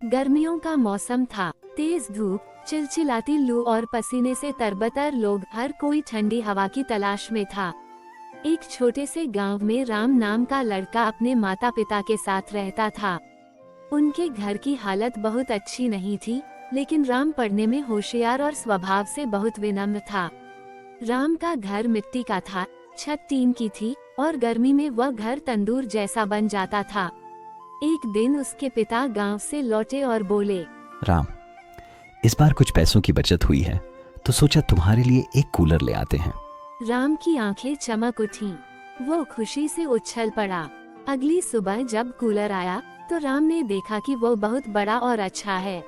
गर्मियों का मौसम था। तेज धूप, चिलचिलाती लू और पसीने से तरबतर लोग, हर कोई ठंडी हवा की तलाश में था। एक छोटे से गांव में राम नाम का लड़का अपने माता पिता के साथ रहता था। उनके घर की हालत बहुत अच्छी नहीं थी, लेकिन राम पढ़ने में होशियार और स्वभाव से बहुत विनम्र था। राम का घर मिट्टी का था, छत टीन की थी और गर्मी में वह घर तंदूर जैसा बन जाता था। एक दिन उसके पिता गांव से लौटे और बोले, राम, इस बार कुछ पैसों की बचत हुई है तो सोचा तुम्हारे लिए एक कूलर ले आते हैं। राम की आंखें चमक उठीं। वो खुशी से उछल पड़ा। अगली सुबह जब कूलर आया तो राम ने देखा कि वो बहुत बड़ा और अच्छा है।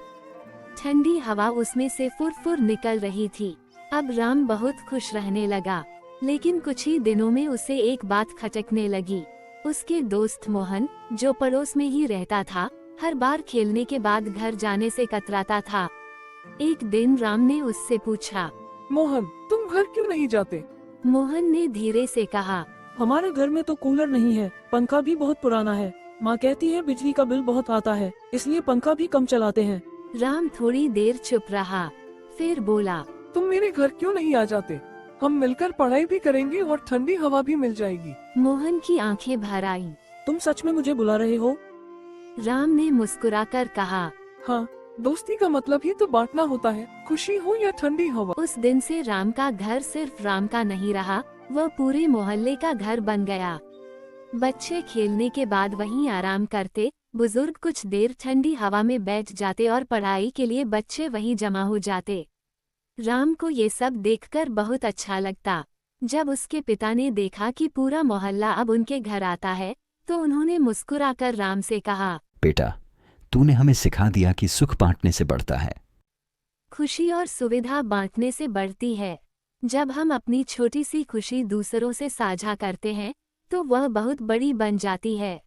ठंडी हवा उसमें से फुर-फुर निकल रही थी। अब राम बहुत खुश रहने लगा, लेकिन कुछ ही दिनों में उसे एक बात खटकने लगी। उसके दोस्त मोहन, जो पड़ोस में ही रहता था, हर बार खेलने के बाद घर जाने से कतराता था। एक दिन राम ने उससे पूछा, मोहन, तुम घर क्यों नहीं जाते? मोहन ने धीरे से कहा, हमारे घर में तो कूलर नहीं है, पंखा भी बहुत पुराना है। माँ कहती है बिजली का बिल बहुत आता है, इसलिए पंखा भी कम चलाते हैं। राम थोड़ी देर चुप रहा, फिर बोला, तुम मेरे घर क्यों नहीं आ जाते? हम मिलकर पढ़ाई भी करेंगे और ठंडी हवा भी मिल जाएगी। मोहन की आंखें भर आईं। तुम सच में मुझे बुला रहे हो? राम ने मुस्कुराकर कहा, हाँ, दोस्ती का मतलब ही तो बांटना होता है, खुशी हो या ठंडी हवा। उस दिन से राम का घर सिर्फ राम का नहीं रहा, वह पूरे मोहल्ले का घर बन गया। बच्चे खेलने के बाद वहीं आराम करते, बुजुर्ग कुछ देर ठंडी हवा में बैठ जाते और पढ़ाई के लिए बच्चे वहीं जमा हो जाते। राम को ये सब देखकर बहुत अच्छा लगता। जब उसके पिता ने देखा कि पूरा मोहल्ला अब उनके घर आता है, तो उन्होंने मुस्कुराकर राम से कहा, बेटा, तूने हमें सिखा दिया कि सुख बांटने से बढ़ता है। खुशी और सुविधा बांटने से बढ़ती है। जब हम अपनी छोटी सी खुशी दूसरों से साझा करते हैं, तो वह बहुत बड़ी बन जाती है।